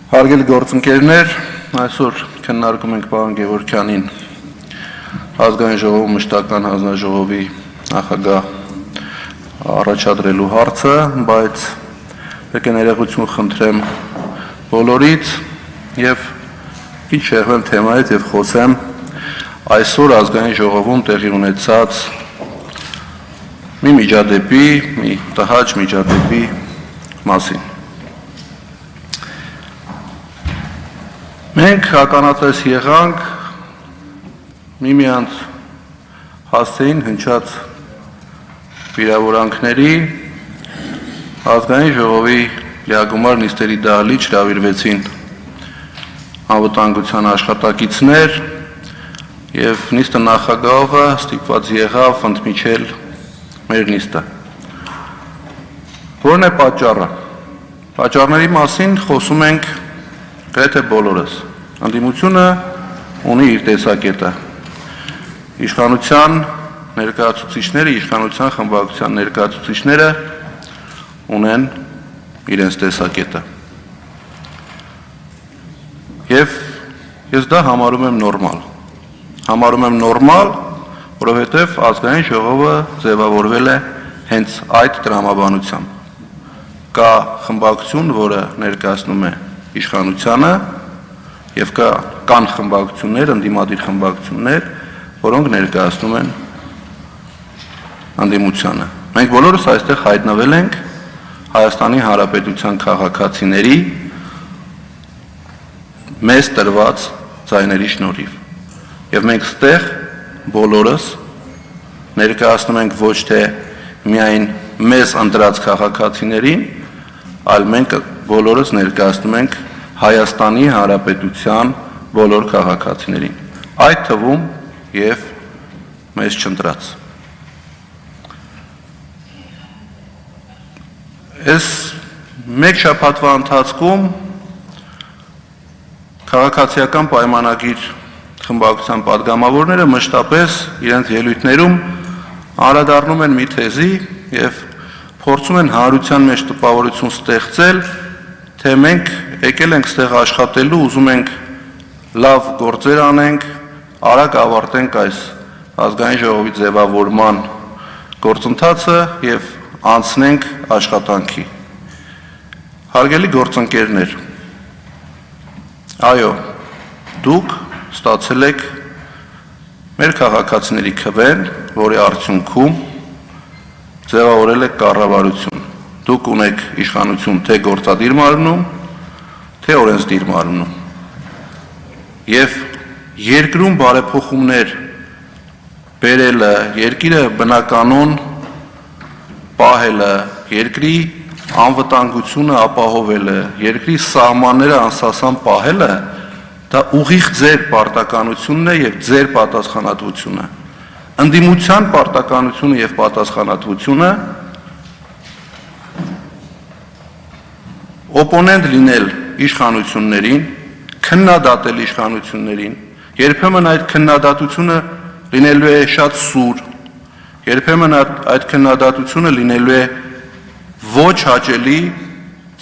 Հարգելի գործընկերներ, այսօր քննարկում ենք պարոն Գևորգյանին ազգային ժողովի մշտական հանձնաժողովի նախագահ առաջադրելու հարցը, բայց պետք է ներողություն խնդրեմ բոլորից եւ ինչ շեղվեմ թեմայից եւ խոսեմ այսօր ազգային ժողովում տեղի ունեցած մի միջադեպի, մի տհաճ միջադեպի մասին։ Մենք ականատես եղանք միմյանց հասցեին հնչած վիրավորանքների, ազգային ժողովի լիագումար նիստերի դահլիճ հրավիրվեցին անվտանգության աշխատակիցներ եւ նիստը նախագահը ստիպված եղավ ընդմիջել մեր նիստը։ Որն է պատճառը։ Պատճառների մասին խոսում ենք գրեթե բոլորս։ Ընդդիմությունը ունի իր տեսակետը։ Իշխանության ներկայացուցիչները, իշխանության խմբակցության ներկայացուցիչները ունեն իրենց տեսակետը։ Եվ ես դա համարում եմ նորմալ։ Համարում եմ նորմալ, որովհետև ազգային ժողովը ձևավորվել է հենց այդ տրամաբանությամբ։ Կա խմբակցություն, որը ներկայացնում է իշխանությանը, եւ կան խմբակցություններ, ընդդիմադիր խմբակցություններ, որոնք ներկայացնում են ընդդիմությանը։ Մենք բոլորս այստեղ հայտնվել ենք Հայաստանի Հանրապետության քաղաքացիների մեզ տրված ձայների շնորհիվ։ Եվ մենք ստեղ բոլորս ներկայացնում ենք ոչ թե միայն մեզ ընտրած քաղաքացիներին, այլ մենք բոլորս ներկայացնում ենք Հայաստանի Հանրապետության բոլոր քաղաքացիներին, այդ թվում եւ մեզ չընտրած։ Այս մեկ շաբաթվա ընթացքում քաղաքացիական պայմանագիր խմբակցության падգամավորները մշտապես իրենց ելույթներում անդրադառնում են մի թեզի եւ փորձում են հանրության մեջ տպավորություն ստեղծել, թե մենք եկել ենք ստեղ աշխատելու, ուզում ենք լավ գործեր անենք, արագ ավարտենք այս ազգային ժողովի ձևավորման գործընթացը եւ անցնենք աշխատանքի։ Հարգելի գործընկերներ, այո, դուք ստացել եք մեր քաղաքացիների քվեն, որի արդյունքում ձևավորել եք կառավարություն։ Դուք ունեք իշխանություն թե գործադիր մարմնում, թե օրենսդիր մարմնում։ Եվ երկրում բարեփոխումներ բերելը, երկիրը բնականon պահելը, երկրի անվտանգությունը ապահովելը, երկրի սահմանները անսասան պահելը, դա ուղիղ ձեր պարտականությունն է եւ ձեր պատասխանատվությունը։ Ընդդիմության պարտականությունը եւ պատասխանատվությունը օպոնենտ լինել իշխանություններին, քննադատել իշխանություններին, երբեմն այդ քննադատությունը լինելու է շատ սուր, երբեմն այդ քննադատությունը լինելու է ոչ հաճելի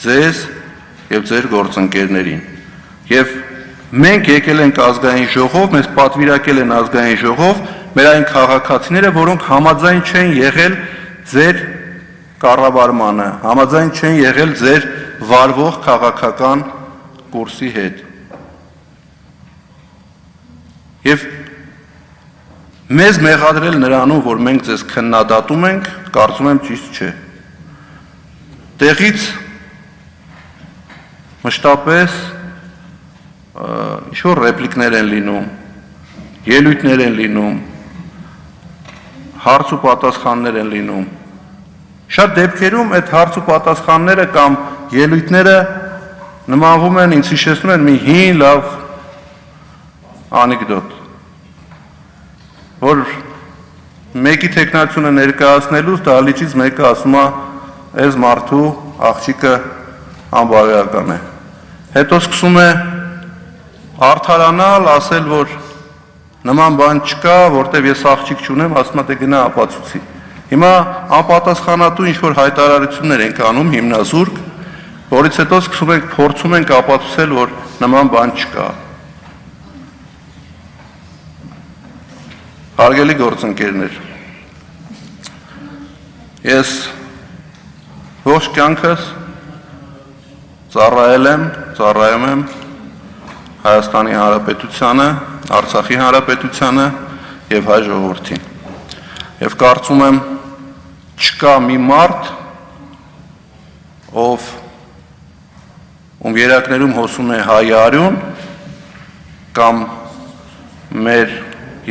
ձեզ եւ ձեր գործընկերներին։ Եվ մենք եկել ենք ազգային ժողով, մեզ պատվիրակել են ազգային ժողով մեր այն քաղաքացիները, որոնք համաձայն չեն եղել ձեր կառավարմանը, համաձայն չեն եղել ձեր վարվող քաղաքական կուրսի հետ։ Եվ մեզ մեղադրել նրանում, որ մենք ձեզ քննադատում ենք, կարծում եմ ճիշտ չէ։ Տեղից մշտապես ինչ-որ ռեպլիկներ են լինում, ելույթներ են լինում, հարց ու պատասխաններ են լինում։ Շատ դեպքերում այդ հարց ու պատասխանները կամ ելույթները նմանվում են, ինձ հիշեցնում են մի հին լավ անեկդոտ, որ մեկի տեխնացիոնը ներկայացնելուց դահլիճից մեկը ասում է, այս մարդու աղջիկը անբարոյական է։ Հետո սկսում է արդարանալ, ասել, որ նման բան չկա, որտեվ ես աղջիկ չունեմ, ասում է, դե գնա ապացուցի։ Հիմա անպատասխանատու ինչ-որ հայտարարություններ ենք անում հիմնազուրկ, որից հետո փորձում ենք ապացուցել, որ նման բան չկա։ Հարգելի գործընկերներ, ես ողջ կյանքս ծառայում եմ Հայաստանի Հանրապետությանը, Արցախի Հանրապետությանը եւ հայ ժողովրդին։ Եվ կարծում եմ չկա մի մարդ, ում երակներում հոսում է հայ արյուն, կամ մեր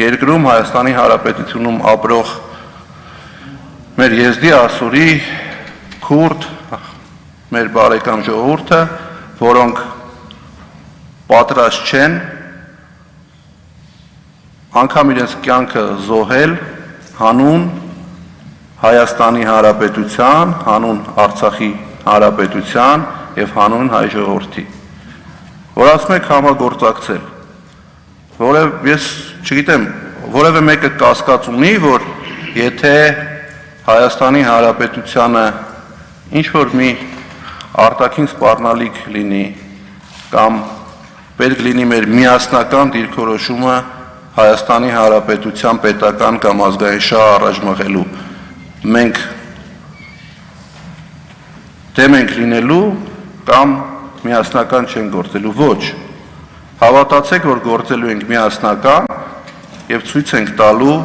երկրում Հայաստանի Հանրապետությունում ապրող մեր եզդի ասորի քուրդ մեր բարեկամ ժողովուրդը, որոնք պատրաստ չեն անգամ իրենց կյանքը զոհել հանուն Հայաստանի Հանրապետության, հանուն Արցախի Հանրապետության եւ հանուն հայ ժողովրդի, որ ասում եք համագործակցել, ես չգիտեմ, որևէ մեկը կասկած ունի, որ եթե Հայաստանի Հանրապետությանը ինչ-որ մի արտաքին սպառնալիք լինի կամ պետք լինի մեր միասնական դիրքորոշումը Հայաստանի Հանրապետության պետական կամ ազգային շահ առաջ մղելու, մենք դեմ ենք լինելու կամ միասնական չենք գործելու, ոչ, հավատացեք, որ գործելու ենք միասնական եւ ցույց ենք տալու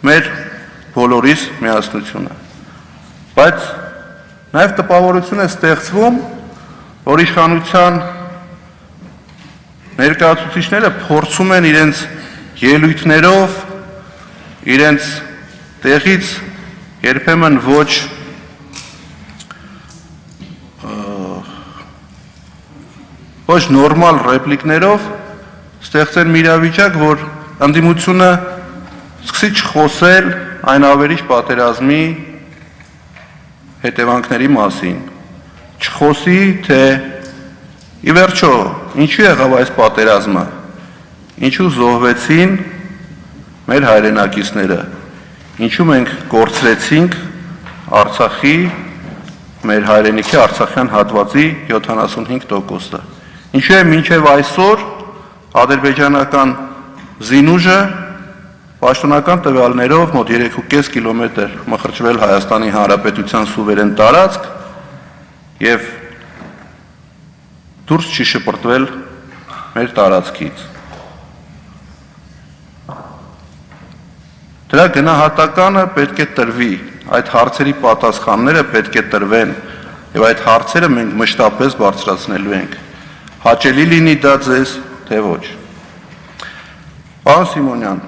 մեր բոլորիս միասնությունը, բայց նաև տպավորություն է ստեղծվում, որ իշխանության ներկայացուցիչները փորձում են իրենց ելույթներով, իրենց տեղից երբեմն ոչ նորմալ ռեպլիկներով ստեղծեն մի իրավիճակ, որ ընդդիմությունը սկսի չխոսել այն ավերիչ պատերազմի հետևանքների մասին, չխոսի, թե ի վերջո, ինչու եղավ այս պատերազմը, ինչու զոհվեցին մեր հայրենակիցները, ինչու մենք կորցրեցինք Արցախի, մեր հայրենիքի արցախյան հատվածի 75%-ը, ինչու է մինչև այսօր ադրբեջանական զինուժը պաշտոնական տվյալներով մոտ 3.5 կիլոմետր մխրճվել Հայաստանի Հանրապետության սուվերեն տարածք եւ դուրս չի շպրտվել մեր տարածքից։ Դրա գնահատականը պետք է տրվի, այդ հարցերի պատասխանները պետք է տրվեն եւ այդ հարցերը մենք մշտապես բարձրացնելու ենք։ Հաճելի լինի դա ձեզ, թե ոչ։ Պարոն Սիմոնյան,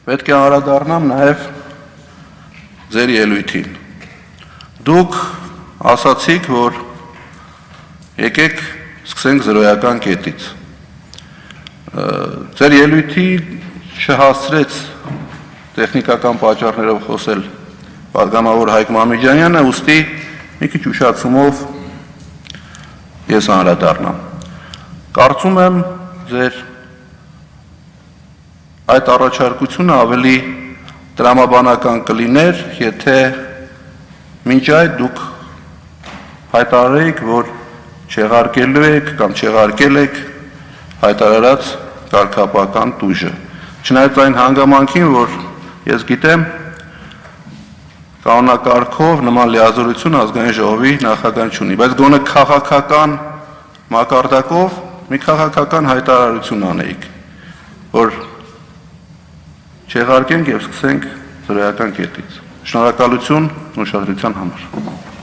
պետք է անդրադառնամ նաև ձեր ելույթին։ Դուք ասացիք, որ եկեք սկսենք զրոյական կետից։ Ձեր ելույթի չհասցրեց տեխնիկական պատճառներով խոսել պատգամավոր Հայկ Մամեջանյանը, ուստի մի քիչ ուշացումով ես անդրադառնամ։ Կարծում եմ ձեր այդ առաջարկությունը ավելի տրամաբանական կլիներ, եթե մինչ այդ դուք հայտարարեիք, որ չեղարկելու եք կամ չեղարկել եք հայտարարած կարգապահական տուժը։ Չնայած այն հանգամանքին, որ ես գիտեմ, կանոնակարգով նման լիազորություն ազգային ժողովի նախագահ չունի, բայց գոնե քաղաքական մակարդակով մի քաղաքական հայտարարություն անեիք, որ չեղարկենք եւ սկսենք զրոյական կետից։ Շնորհակալություն ուշադրության համար։